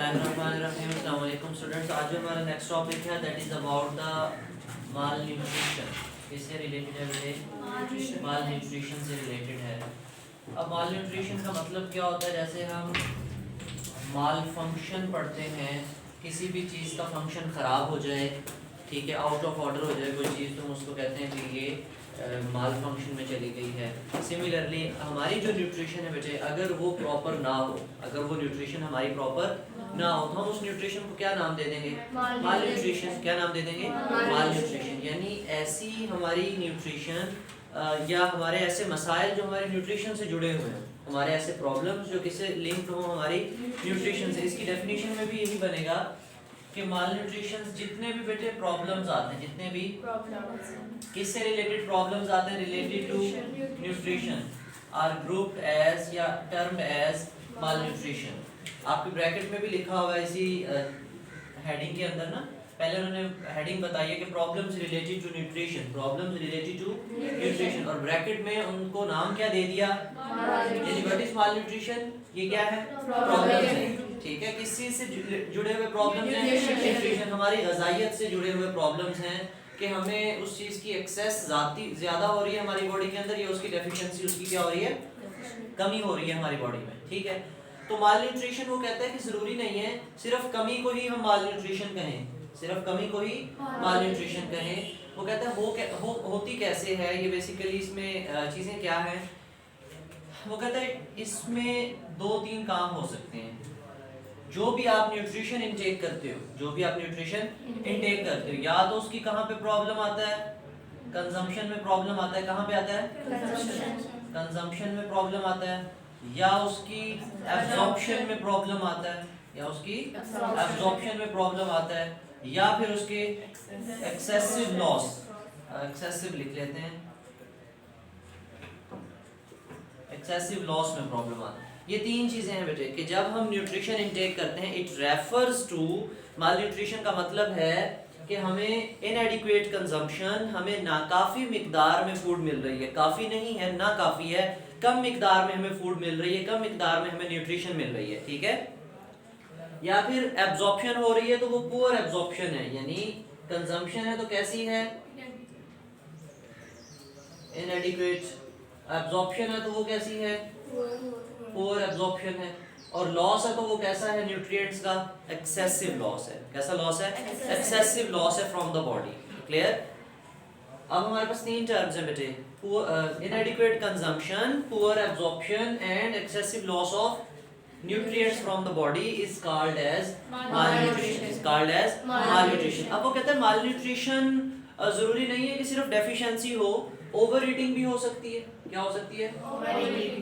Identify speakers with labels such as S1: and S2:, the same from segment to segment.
S1: अस्सलाम वालेकुम स्टूडेंट्स। आज जो हमारा नेक्स्ट टॉपिक है that is about the mall nutrition. किससे रिलेटेड है बेटे? माल न्यूट्रिशन से रिलेटेड है। अब माल न्यूट्रिशन का मतलब क्या होता है? जैसे हम माल फंक्शन पढ़ते हैं, किसी भी चीज़ का फंक्शन ख़राब हो जाए, ठीक है, आउट ऑफ ऑर्डर हो जाए कोई चीज़, तो हम उसको कहते हैं कि ये माल फंक्शन में चली गई है। सिमिलरली हमारी जो न्यूट्रिशन है बेटे, अगर वो प्रॉपर ना हो, अगर वो न्यूट्रिशन हमारी प्रॉपर ना हो, तो हम उस न्यूट्रिशन को क्या नाम दे देंगे? माल न्यूट्रिशन। क्या नाम दे देंगे? माल न्यूट्रिशन। यानी ऐसी हमारी न्यूट्रिशन या हमारे ऐसे मसाइल जो हमारे न्यूट्रिशन से जुड़े हुए हैं, हमारे ऐसे प्रॉब्लम्स जो किससे लिंक्ड हो हमारी न्यूट्रिशन से। इसकी डेफिनेशन में भी यही बनेगा कि माल न्यूट्रिशन जितने भी बेटे प्रॉब्लम्स आते हैं, जितने भी किससे रिलेटेड प्रॉब्लम्स आते हैं related to nutrition are grouped as या टर्म्ड एज माल न्यूट्रिशन। आपके ब्रैकेट में भी लिखा हुआ है इसी हेडिंग के अंदर ना, पहले उन्होंने हेडिंग बताई है कि problems related to nutrition, problems related to nutrition, और ब्रैकेट में उनको नाम क्या दे दिया? What is malnutrition? ये क्या है? प्रॉब्लम्स है। ठीक है, किस चीज से जुड़े हुए प्रॉब्लम्स हैं? न्यूट्रिशन। हमारी ग़िज़ाइयत से जुड़े हुए प्रॉब्लम्स हैं कि हमें उस चीज़ की एक्सेस ज़्यादा हो रही है हमारी बॉडी के अंदर, या उसकी डेफिशिएंसी, उसकी क्या हो रही है? कमी हो रही है हमारी बॉडी में। ठीक है, तो माल न्यूट्रिशन वो कहता है कि ज़रूरी नहीं है सिर्फ कमी को ही हम माल न्यूट्रिशन कहें, सिर्फ कमी को ही माल न्यूट्रिशन कहें। वो कहता है होती कैसे है ये, बेसिकली इसमें चीज़ें क्या हैं। वो कहता है इसमें 2-3 काम हो सकते हैं। जो भी आप न्यूट्रिशन इनटेक करते हो, जो भी आप न्यूट्रिशन इनटेक करते हो, या तो उसकी कहाँ पे प्रॉब्लम आता है? कंजम्पशन में प्रॉब्लम आता है। कहाँ पे आता है? कंजम्पशन में प्रॉब्लम आता है, या उसकी एब्जॉर्प्शन में प्रॉब्लम आता है, या उसकी एब्जॉर्प्शन में प्रॉब्लम आता है, या फिर उसके एक्सेसिव लॉस, एक्सेसिव लिख लेते हैं, एक्सेसिव लॉस में प्रॉब्लम आता है। ये 3 चीजें हैं बेटे कि जब हम न्यूट्रिशन इनटेक करते हैं, it refers to malnutrition का मतलब है कि हमें इनएडिक्वेट कंजम्पशन, हमें नाकाफी मिकदार में फूड मिल रही है, काफ़ी नहीं है, ना काफ़ी है, कम मिकदार में हमें फूड मिल रही है, कम मिकदार में हमें न्यूट्रिशन मिल रही है। ठीक है, या फिर एब्जॉर्प्शन हो रही है तो वो पुअर एब्जॉर्प्शन है, यानी कंजम्पशन है तो कैसी है? इनएडिक्वेट। एब्जॉर्प्शन है तो वो कैसी है? पुअर एब्जॉर्प्शन है। और लॉस है तो वो कैसा है? न्यूट्रिएंट्स का एक्सेसिव लॉस है। कैसा लॉस है? एक्सेसिव लॉस है फ्रॉम द बॉडी। क्लियर? अब हमारे पास 3 टर्म्स हैं बेटे, इनएडिक्वेट consumption, poor absorption and excessive loss of nutrients from the body is called as malnutrition, is called as malnutrition। अब वो कहते हैं malnutrition जरूरी नहीं है कि सिर्फ डेफिशिएंसी हो, ओवर ईटिंग भी हो सकती है। क्या हो सकती है?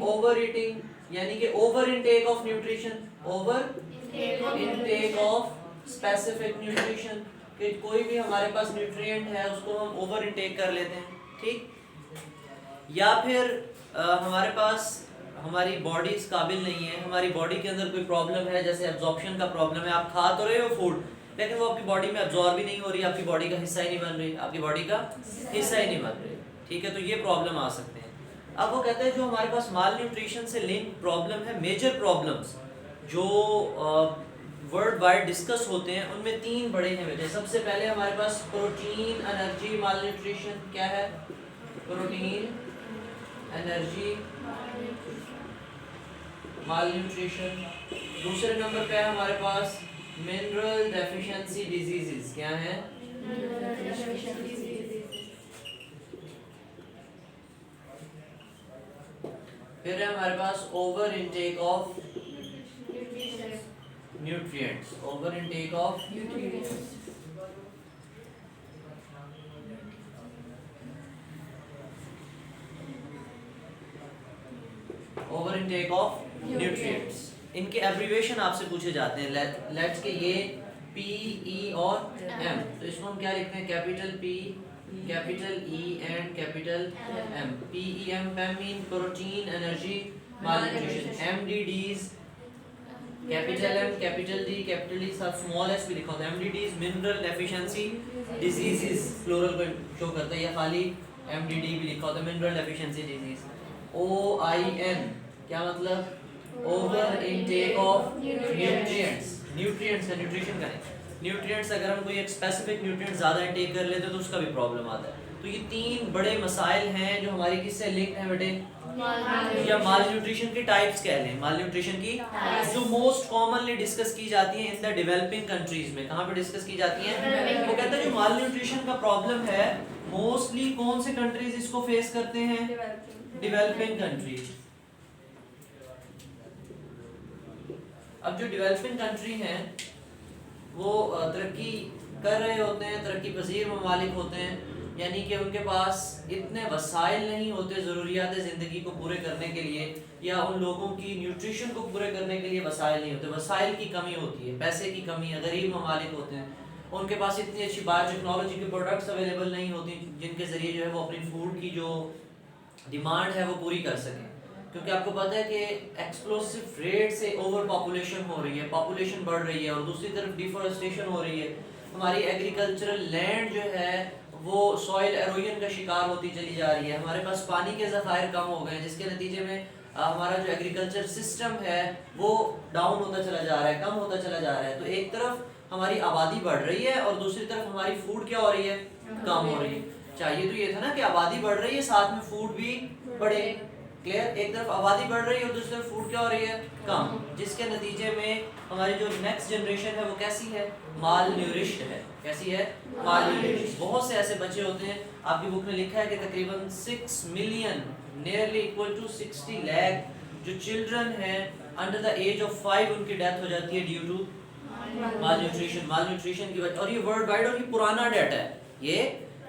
S1: ओवर ईटिंग, यानी कि over intake of nutrition, over intake of specific nutrition, कि कोई भी हमारे पास न्यूट्रिएंट है उसको हम ओवर इनटेक कर लेते हैं। ठीक, या फिर हमारे पास हमारी बॉडी इस काबिल नहीं है, हमारी बॉडी के अंदर कोई प्रॉब्लम है, जैसे एब्जॉर्प्शन का प्रॉब्लम है, आप खा तो रहे हो फूड लेकिन वो आपकी बॉडी में एब्जॉर्ब ही नहीं हो रही, आपकी बॉडी का हिस्सा ही नहीं बन रही, आपकी बॉडी का हिस्सा ही नहीं बन रही। ठीक है, तो ये प्रॉब्लम आ सकते हैं। अब वो कहते हैं जो हमारे पास माल न्यूट्रिशन से लिंक प्रॉब्लम है, मेजर प्रॉब्लम्स जो वर्ल्ड वाइड डिस्कस होते हैं, उनमें 3 बड़े हैं बेटे। सबसे पहले हमारे पास प्रोटीन एनर्जी माल न्यूट्रिशन। क्या है? प्रोटीन एनर्जी माल न्यूट्रिशन। दूसरे नंबर पे है हमारे पास मिनरल डेफिशिएंसी डिजीजेस। क्या है? फिर है हमारे पास over intake of nutrients, over intake of nutrients. Over intake of nutrients, इनके एब्रीविएशन आपसे पूछे जाते हैं। लेट्स के ये पी, ई और एम, तो इसको हम क्या लिखते हैं? Capital P, capital E and capital M. P E M mean protein energy malnutrition. M D Ds, capital M, capital D, capital E सब स्मॉल एस भी लिखा होता है। M D Ds mineral deficiency diseases, plural को show करता है, या खाली एम डी डी भी लिखा होता है, मिनरल डेफिशिएंसी डिजीज। OIN क्या मतलब? Over intake of nutrients. Nutrients है, न्यूट्रिशन का नहीं। न्यूट्रिएंट्स अगर हम कोई एक स्पेसिफिक न्यूट्रिएंट ज़्यादा इंटेक कर लेते हैं तो उसका भी प्रॉब्लम आता है। तो ये 3 बड़े मसाइल हैं जो हमारी किससे लिंक्ड हैं बेटे, या माल न्यूट्रिशन की टाइप्स कह लें, माल न्यूट्रिशन की जो मोस्ट कॉमनली डिस्कस की जाती हैं इन द डेवलपिंग कंट्रीज में। कहाँ पे डिस्कस की जाती हैं? वो कहता है जो माल न्यूट्रिशन का प्रॉब्लम है मोस्टली कौन से कंट्रीज इसको फेस करते हैं? Developing countries. अब जो डेवलपिंग कंट्री हैं वो तरक्की कर रहे होते हैं, तरक्की पजीर ममालिक होते हैं, यानी कि उनके पास इतने वसाइल नहीं होते ज़रूरियात ज़िंदगी को पूरे करने के लिए, या उन लोगों की न्यूट्रिशन को पूरे करने के लिए वसाइल नहीं होते, वसाइल की कमी होती है, पैसे की कमी है। गरीब ममालिक होते हैं, उनके पास इतनी अच्छी बायोटेक्नोलॉजी के प्रोडक्ट्स अवेलेबल नहीं होती जिनके ज़रिए जो है वो अपनी फूड की जो डिमांड है वो पूरी कर सकें। क्योंकि आपको पता है कि एक्सप्लोसिव रेट से ओवर पॉपुलेशन हो रही है, पॉपुलेशन बढ़ रही है, और दूसरी तरफ डिफोरेस्टेशन हो रही है। हमारी एग्रीकल्चरल लैंड जो है वो सॉइल एरोजन का शिकार होती चली जा रही है। हमारे पास पानी के ज़खायर कम हो गए हैं, जिसके नतीजे में हमारा जो एग्रीकल्चर सिस्टम है वो डाउन होता चला जा रहा है, कम होता चला जा रहा है। तो एक तरफ हमारी आबादी बढ़ रही है और दूसरी तरफ हमारी फूड क्या हो रही है, कम हो रही है। चाहिए तो ये था ना कि आबादी बढ़ रही है साथ में फूड भी बढ़े। क्लियर? एक तरफ आबादी बढ़ रही है और दूसरी तरफ फूड क्या हो रही है, कम, जिसके नतीजे में हमारी जो नेक्स्ट जनरेशन है वो कैसी है, माल न्यूरिश्ड है। कैसी है? माल न्यूरिश्ड। बहुत से ऐसे बच्चे होते हैं, आपकी बुक में लिखा है कि तकरीबन 6 million nearly equal to 60 lakh जो चिल्ड्रन है अंडर द एज ऑफ 5 उनकी डेथ हो जाती है ड्यू टू माल न्यूट्रिशन की वजह। और ये वर्ल्ड वाइड, और ये पुराना डेटा है, ये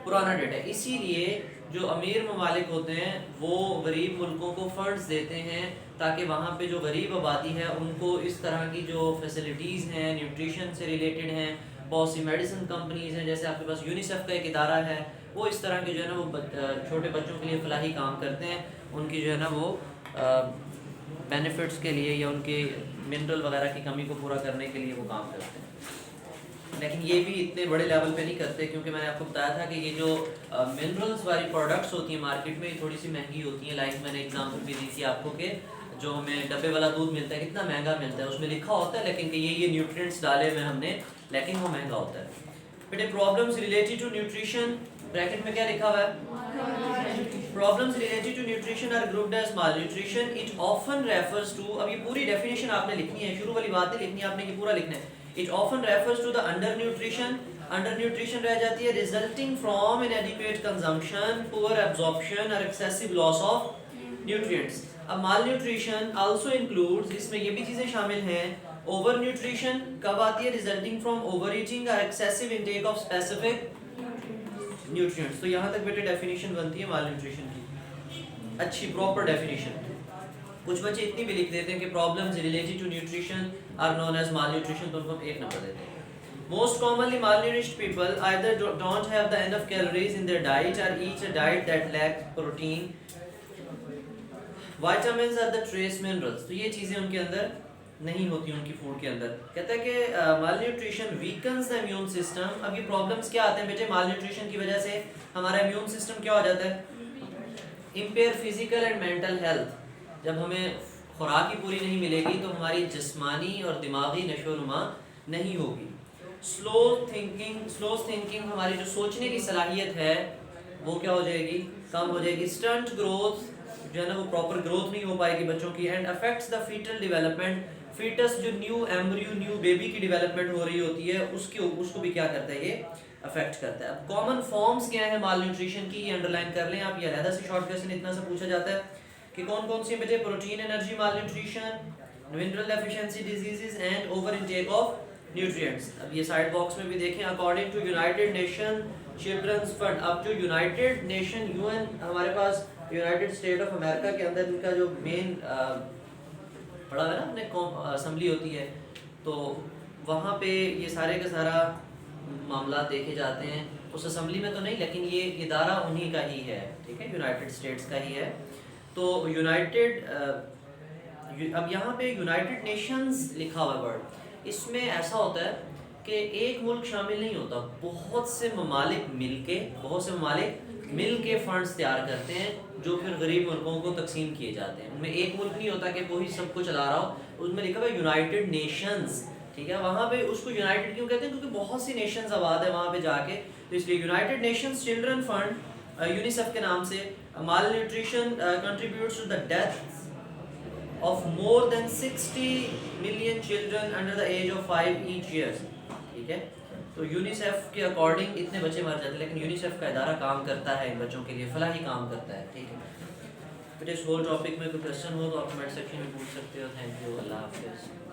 S1: पुराना डेटा है। इसीलिए जो अमीर ममालिक होते हैं वो गरीब मुल्कों को फंड्स देते हैं ताकि वहाँ पे जो गरीब आबादी है उनको इस तरह की जो फैसिलिटीज़ हैं न्यूट्रिशन से रिलेटेड हैं, बहुत सी मेडिसिन कंपनीज़ हैं, जैसे आपके पास यूनिसेफ का एक इदारा है, वो इस तरह के जो है ना वो छोटे बच्चों के लिए फलाही काम करते हैं, उनकी जो है ना वो बेनिफिट्स के लिए या उनके मिनरल वगैरह की कमी को पूरा करने के लिए वो काम करते हैं। लेकिन ये भी इतने बड़े लेवल पे नहीं करते, क्योंकि मैंने आपको बताया था कि ये जो मिनरल्स वाली प्रोडक्ट्स होती हैं मार्केट में, ये थोड़ी सी महंगी होती हैं। लाइक मैंने एग्जांपल भी दी थी आपको कि जो हमें डब्बे वाला दूध मिलता है कितना महंगा मिलता है, उसमें लिखा होता है लेकिन कि ये न्यूट्रिएंट्स डाले हुए हमने, लेकिन वो महंगा होता है। बेटे problems related to nutrition, bracket में क्या लिखा हुआ है? Problems related to nutrition are grouped as malnutrition. It often refers to, अब ये पूरी डेफिनेशन आपने लिखनी है, शुरू वाली बात नहीं लिखनी, आपने ये पूरा लिखना है। It often refers to the undernutrition, undernutrition रह जाती है resulting from inadequate consumption, poor absorption और एक्सेसिव लॉस ऑफ न्यूट्रिएंट्स। अब माल न्यूट्रिशन आल्सो इंक्लूड्स, इसमें ये भी चीजें शामिल हैं। ओवर न्यूट्रिशन कब आती है? रिजल्टिंग फ्रॉम ओवर ईटिंग और excessive intake of specific nutrients. तो यहाँ तक बेटे डेफिनेशन बनती है माल न्यूट्रिशन की, अच्छी प्रॉपर डेफिनेशन। कुछ बच्चे इतनी भी लिख देते हैं कि problems related to nutrition are known as malnutrition, तो उनको हम 1 नंबर देते हैं। Most commonly malnourished people either don't have the enough calories in their diet or eat a diet that lacks protein, vitamins are the trace minerals। तो ये चीज़ें उनके अंदर नहीं होती उनकी फूड के अंदर। कहता है कि malnutrition weakens the immune system। अब ये प्रॉब्लम्स क्या आते हैं बेटे? malnutrition की वजह से हमारा इम्यून सिस्टम क्या हो जाता है? Empire physical and mental health. जब हमें खुराक ही पूरी नहीं मिलेगी तो हमारी जिस्मानी और दिमागी नशोनुमा नहीं होगी। स्लो थिंकिंग, हमारी जो सोचने की सलाहियत है वो क्या हो जाएगी? कम हो जाएगी। स्टंट ग्रोथ, जो है ना वो प्रॉपर ग्रोथ नहीं हो पाएगी बच्चों की। And affects the fetal development, fetus जो न्यू एम्ब्रियो न्यू बेबी की डेवलपमेंट हो रही होती है उसको भी क्या करता है? ये अफेक्ट करता है। अब कॉमन फॉर्म्स क्या है माल न्यूट्रिशन की, ये अंडरलाइन कर लें आप, ये अलहदा से शॉर्ट क्वेश्चन इतना सा पूछा जाता है कि कौन कौन सी बेटे? Protein energy malnutrition, mineral deficiency diseases and over intake of nutrients. अब ये साइड बॉक्स में भी देखें, according to United Nation children's fund. अब जो यूनाइटेड नेशन यूएन, हमारे पास यूनाइटेड स्टेट ऑफ अमेरिका के अंदर इनका जो मेन पड़ा है ना अपने असेंबली होती है, तो वहाँ पे ये सारे का सारा मामला देखे जाते हैं। उस असेंबली में तो नहीं, लेकिन ये इदारा उन्हीं का ही है, ठीक है, यूनाइटेड स्टेट्स का ही है। तो यूनाइटेड, अब यहाँ पे यूनाइटेड नेशंस लिखा हुआ वर्ड, इसमें ऐसा होता है कि एक मुल्क शामिल नहीं होता, बहुत से ममालिक मिल के फंड्स तैयार करते हैं जो फिर गरीब मुल्कों को तकसीम किए जाते हैं। उनमें एक मुल्क नहीं होता कि वही सब कुछ चला रहा हो, उसमें लिखा हुआ यूनाइटेड नेशंस, ठीक है, वहाँ पे उसको यूनाइटेड क्यों कहते हैं, क्योंकि बहुत सी नेशंस आबाद है वहाँ पे जाके, तो इसलिए United Nations children fund UNICEF के नाम से malnutrition contributes to the death of more than 60 million children under the age of 5 each year. ठीक है, तो यूनिसेफ के अकॉर्डिंग इतने बच्चे मर जाते हैं, लेकिन यूनिसेफ का इदारा काम करता है इन बच्चों के लिए, फलाही काम करता है। ठीक है, फिर इस होल टॉपिक में कोई क्वेश्चन हो तो आप कमेंट सेक्शन में पूछ सकते हो। थैंक यू, अल्लाह हाफिज़।